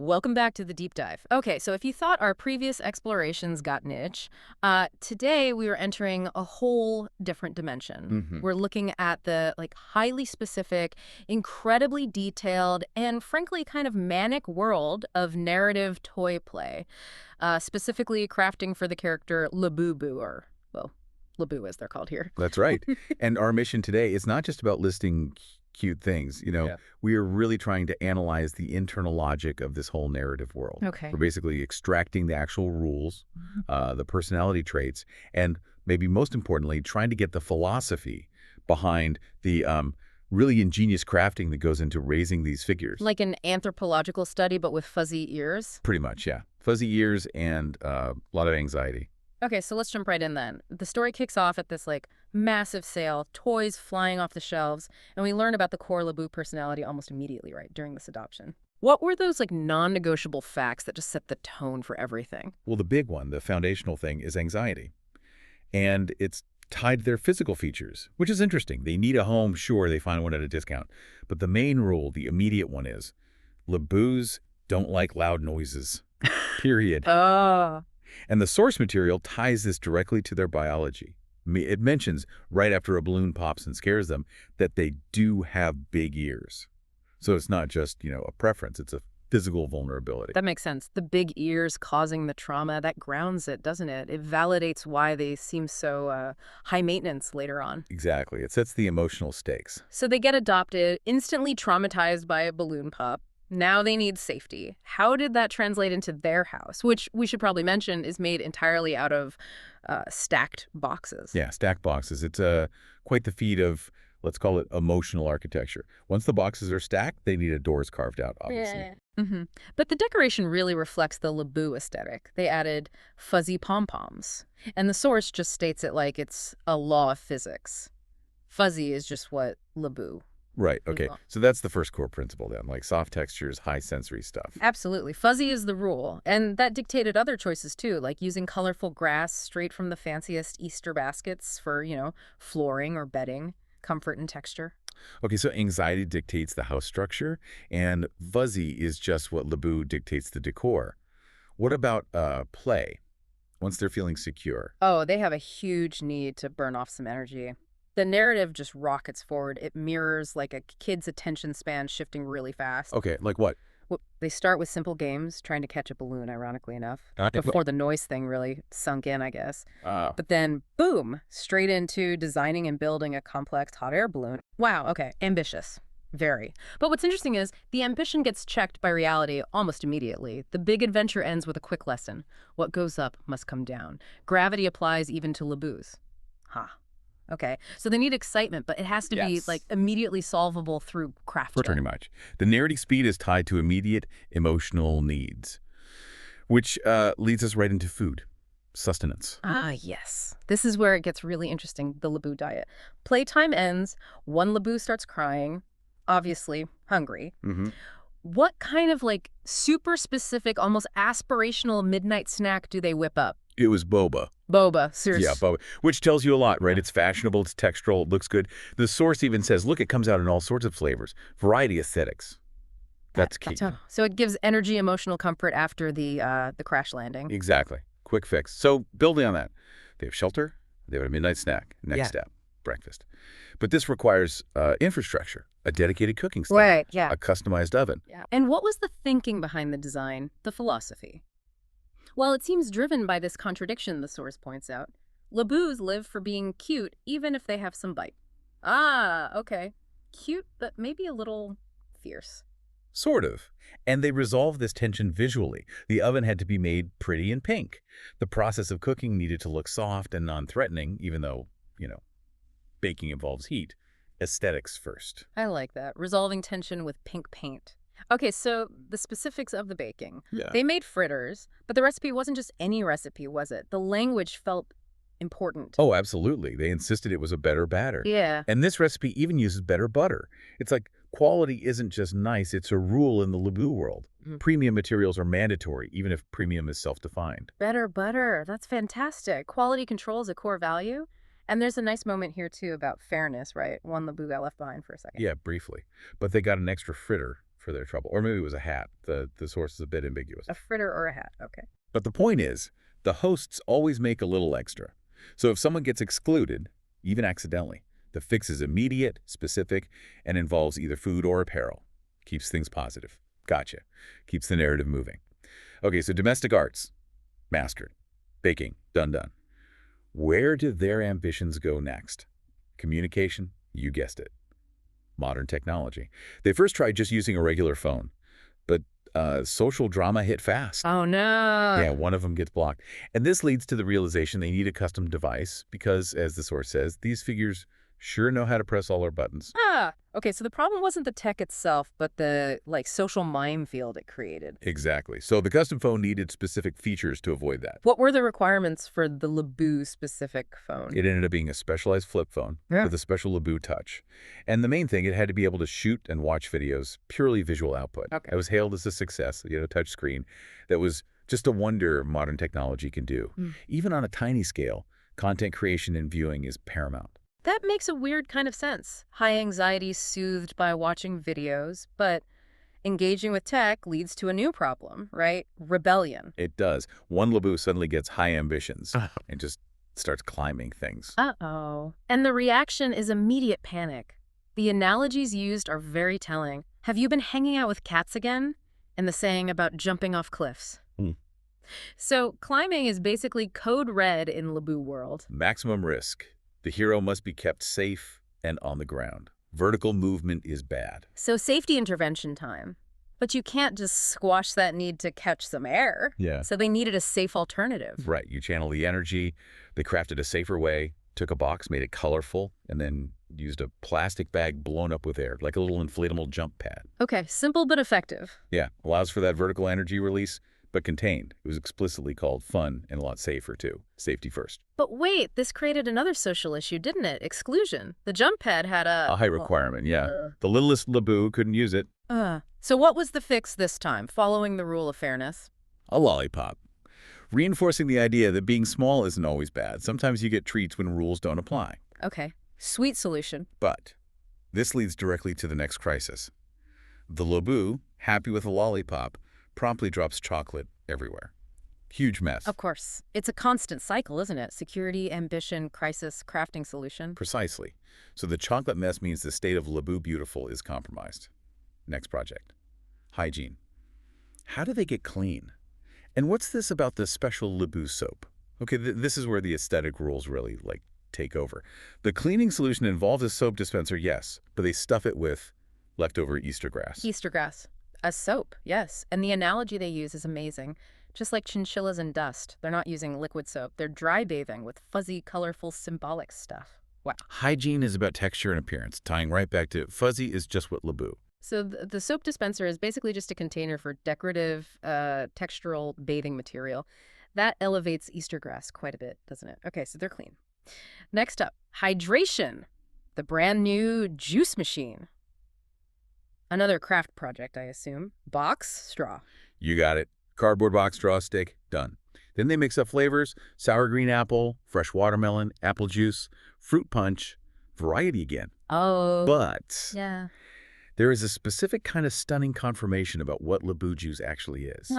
Welcome back to the deep dive. Okay, so if you thought our previous explorations got niche, today we are entering a whole different dimension. Hmm. We're looking at the highly specific, incredibly detailed, and frankly kind of manic world of narrative toy play, specifically crafting for the character Labubu, or well, Labu as they're called here. That's right. And our mission today is not just about listing cute things. Yeah. We are really trying to analyze the internal logic of this whole narrative world. Okay. We're basically extracting the actual rules, the personality traits, and maybe most importantly, trying to get the philosophy behind the really ingenious crafting that goes into raising these figures. Like an anthropological study, but with fuzzy ears. Pretty much, yeah. Fuzzy ears and a lot of anxiety. Okay, so let's jump right in then. The story kicks off at this massive sale, toys flying off the shelves, and we learn about the core Labu personality almost immediately, right, during this adoption. What were those non-negotiable facts that just set the tone for everything? Well, the big one, the foundational thing, is anxiety. And it's tied to their physical features, which is interesting. They need a home, sure, they find one at a discount. But the main rule, the immediate one is, Labus don't like loud noises, period. Oh. And the source material ties this directly to their biology. It mentions, right after a balloon pops and scares them, that they do have big ears. So it's not just, a preference, it's a physical vulnerability. That makes sense. The big ears causing the trauma, that grounds it, doesn't it? It validates why they seem so high maintenance later on. Exactly. It sets the emotional stakes. So they get adopted, instantly traumatized by a balloon pop. Now they need safety. How did that translate into their house, which we should probably mention is made entirely out of stacked boxes? Yeah, stacked boxes. It's quite the feat of, let's call it, emotional architecture. Once the boxes are stacked, they need doors carved out, obviously. Yeah. But the decoration really reflects the Labu aesthetic. They added fuzzy pom-poms. And the source just states it like it's a law of physics. Fuzzy is just what Labu. Right, okay. So that's the first core principle then, like soft textures, high sensory stuff. Absolutely. Fuzzy is the rule. And that dictated other choices too, like using colorful grass straight from the fanciest Easter baskets for, flooring or bedding, comfort and texture. Okay, so anxiety dictates the house structure, and fuzzy is just what Labu dictates the decor. What about play, once they're feeling secure? Oh, they have a huge need to burn off some energy. The narrative just rockets forward. It mirrors like a kid's attention span shifting really fast. Okay, like what? Well, they start with simple games, trying to catch a balloon, ironically enough, Uh, before the noise thing really sunk in, I guess. uh, But then, boom, straight into designing and building a complex hot air balloon. Wow, okay, ambitious. Very. But what's interesting is the ambition gets checked by reality almost immediately. The big adventure ends with a quick lesson. What goes up must come down. Gravity applies even to Labus. Huh. Okay, so they need excitement, but it has to be Yes. immediately solvable through crafting. Pretty much. The narrative speed is tied to immediate emotional needs, which leads us right into food, sustenance. Ah, yes. This is where it gets really interesting, the Labu diet. Playtime ends, one Labu starts crying, obviously hungry. Hmm. What kind of super specific, almost aspirational midnight snack do they whip up? It was boba. Boba, seriously. Yeah, boba, which tells you a lot, right? It's fashionable, it's textural, it looks good. The source even says, look, it comes out in all sorts of flavors. Variety aesthetics. That's key. So it gives energy, emotional comfort after the crash landing. Exactly. Quick fix. So building on that, they have shelter, they have a midnight snack. Next Yeah. step, breakfast. But this requires infrastructure, a dedicated cooking stove, Right, yeah. a customized oven. Yeah. And what was the thinking behind the design, the philosophy? Well, it seems driven by this contradiction, the source points out. Labus live for being cute, even if they have some bite. Ah, okay. Cute, but maybe a little fierce. Sort of. And they resolve this tension visually. The oven had to be made pretty and pink. The process of cooking needed to look soft and non-threatening, even though, baking involves heat. Aesthetics first. I like that. Resolving tension with pink paint. Okay, so the specifics of the baking. Yeah. They made fritters, but the recipe wasn't just any recipe, was it? The language felt important. Oh, absolutely. They insisted it was a better batter. Yeah. And this recipe even uses better butter. It's like quality isn't just nice, it's a rule in the Labu world. Premium materials are mandatory, even if premium is self-defined. Better butter. That's fantastic. Quality control is a core value. And there's a nice moment here, too, about fairness, right? One Labu got left behind for a second. Yeah, briefly. But they got an extra fritter for their trouble. Or maybe it was a hat. The source is a bit ambiguous. A fritter or a hat. Okay. But the point is, the hosts always make a little extra. So if someone gets excluded, even accidentally, the fix is immediate, specific, and involves either food or apparel. Keeps things positive. Gotcha. Keeps the narrative moving. Okay, so domestic arts, mastered. Baking, done. Where do their ambitions go next? Communication, you guessed it. Modern technology. They first tried just using a regular phone, but social drama hit fast. Oh, no. Yeah, one of them gets blocked. And this leads to the realization they need a custom device because, as the source says, these figures sure know how to press all our buttons. Okay, so the problem wasn't the tech itself, but the, social minefield it created. Exactly. So the custom phone needed specific features to avoid that. What were the requirements for the Labubu-specific phone? It ended up being a specialized flip phone with a special Labubu touch. And the main thing, it had to be able to shoot and watch videos, purely visual output. Okay. It was hailed as a success, touch screen. That was just a wonder modern technology can do. Even on a tiny scale, content creation and viewing is paramount. That makes a weird kind of sense. High anxiety soothed by watching videos, but engaging with tech leads to a new problem, right? Rebellion. It does. One Labubu suddenly gets high ambitions and just starts climbing things. Uh-oh. And the reaction is immediate panic. The analogies used are very telling. Have you been hanging out with cats again? And the saying about jumping off cliffs. So climbing is basically code red in Labubu world. Maximum risk. The hero must be kept safe and on the ground. Vertical movement is bad. So safety intervention time. But you can't just squash that need to catch some air. Yeah. So they needed a safe alternative. Right. You channel the energy. They crafted a safer way, took a box, made it colorful, and then used a plastic bag blown up with air, like a little inflatable jump pad. Okay, simple but effective. Yeah. Allows for that vertical energy release, but contained. It was explicitly called fun and a lot safer, too. Safety first. But wait, this created another social issue, didn't it? Exclusion. The jump pad had A height requirement, yeah. The littlest Labubu couldn't use it. So what was the fix this time, following the rule of fairness? A lollipop. Reinforcing the idea that being small isn't always bad. Sometimes you get treats when rules don't apply. Okay, sweet solution. But this leads directly to the next crisis. The Labubu, happy with a lollipop, promptly drops chocolate everywhere. Huge mess. Of course. It's a constant cycle, isn't it? Security, ambition, crisis, crafting solution. Precisely. So the chocolate mess means the state of Labubu Beautiful is compromised. Next project. Hygiene. How do they get clean? And what's this about the special Labubu soap? Okay, this is where the aesthetic rules really, take over. The cleaning solution involves a soap dispenser, yes, but they stuff it with leftover Easter grass. Easter grass. A soap, yes. And the analogy they use is amazing. Just like chinchillas in dust, they're not using liquid soap. They're dry bathing with fuzzy, colorful, symbolic stuff. Wow. Hygiene is about texture and appearance, tying right back to fuzzy is just what Labubu. So the soap dispenser is basically just a container for decorative, textural bathing material. That elevates Easter grass quite a bit, doesn't it? Okay, so they're clean. Next up, hydration. The brand new juice machine. Another craft project, I assume. Box, straw. You got it. Cardboard box, straw, stick, done. Then they mix up flavors, sour green apple, fresh watermelon, apple juice, fruit punch, variety again. Oh. But yeah. There is a specific kind of stunning confirmation about what Labubu juice actually is.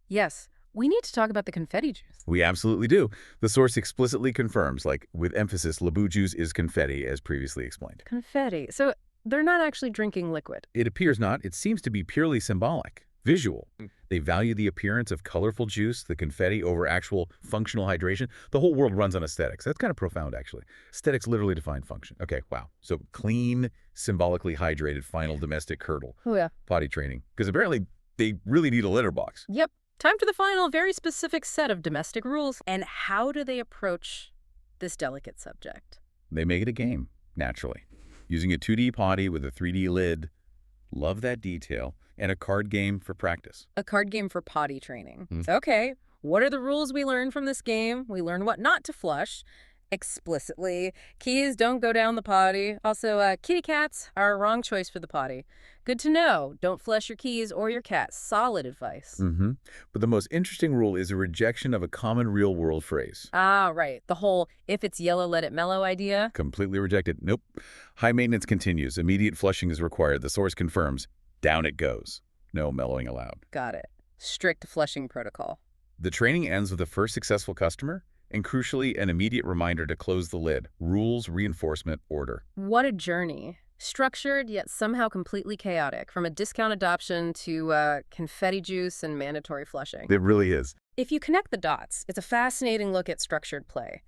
Yes. We need to talk about the confetti juice. We absolutely do. The source explicitly confirms, with emphasis, Labubu juice is confetti, as previously explained. Confetti. So they're not actually drinking liquid. It appears not. It seems to be purely symbolic, visual. They value the appearance of colorful juice, the confetti, over actual functional hydration. The whole world runs on aesthetics. That's kind of profound, actually. Aesthetics literally define function. Okay, wow. So clean, symbolically hydrated final domestic hurdle. Oh, yeah. Potty training. Because apparently they really need a litter box. Yep. Time for the final, very specific set of domestic rules. And how do they approach this delicate subject? They make it a game, naturally. Using a 2D potty with a 3D lid. Love that detail. And a card game for practice. A card game for potty training. Okay, what are the rules we learned from this game? We learned what not to flush explicitly. Keys don't go down the potty. Also, kitty cats are a wrong choice for the potty. Good to know. Don't flush your keys or your cat. Solid advice. But the most interesting rule is a rejection of a common real-world phrase. Right. The whole if it's yellow, let it mellow idea. Completely rejected. Nope. High maintenance continues. Immediate flushing is required. The source confirms. Down it goes. No mellowing allowed. Got it. Strict flushing protocol. The training ends with the first successful customer, and crucially, an immediate reminder to close the lid. Rules, reinforcement, order. What a journey. Structured, yet somehow completely chaotic, from a discount adoption to confetti juice and mandatory flushing. It really is. If you connect the dots, it's a fascinating look at structured play.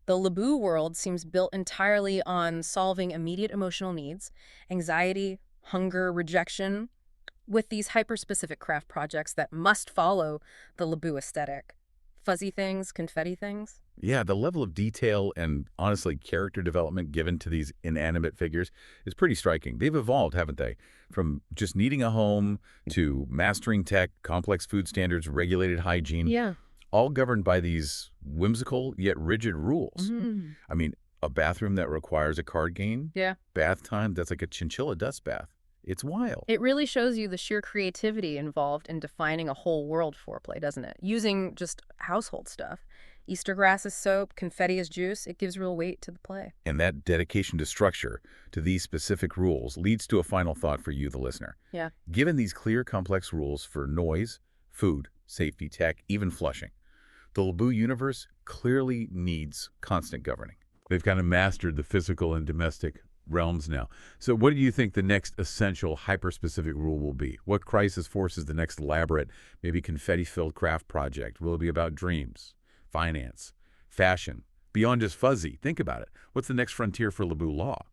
The Labubu world seems built entirely on solving immediate emotional needs, anxiety, hunger, rejection, with these hyper-specific craft projects that must follow the Labubu aesthetic. Fuzzy things, confetti things. Yeah, the level of detail and, honestly, character development given to these inanimate figures is pretty striking. They've evolved, haven't they? From just needing a home to mastering tech, complex food standards, regulated hygiene, Yeah. all governed by these whimsical yet rigid rules. I mean, a bathroom that requires a card game, Yeah. bath time that's like a chinchilla dust bath. It's wild. It really shows you the sheer creativity involved in defining a whole world foreplay, doesn't it? Using just household stuff. Easter grass as soap, confetti as juice, it gives real weight to the play. And that dedication to structure, to these specific rules, leads to a final thought for you, the listener. Yeah. Given these clear, complex rules for noise, food, safety, tech, even flushing, the Labubu universe clearly needs constant governing. They've kind of mastered the physical and domestic realms now. So what do you think the next essential hyper-specific rule will be? What crisis forces the next elaborate, maybe confetti-filled craft project? Will it be about dreams, finance, fashion, beyond just fuzzy? Think about it. What's the next frontier for Labubu law?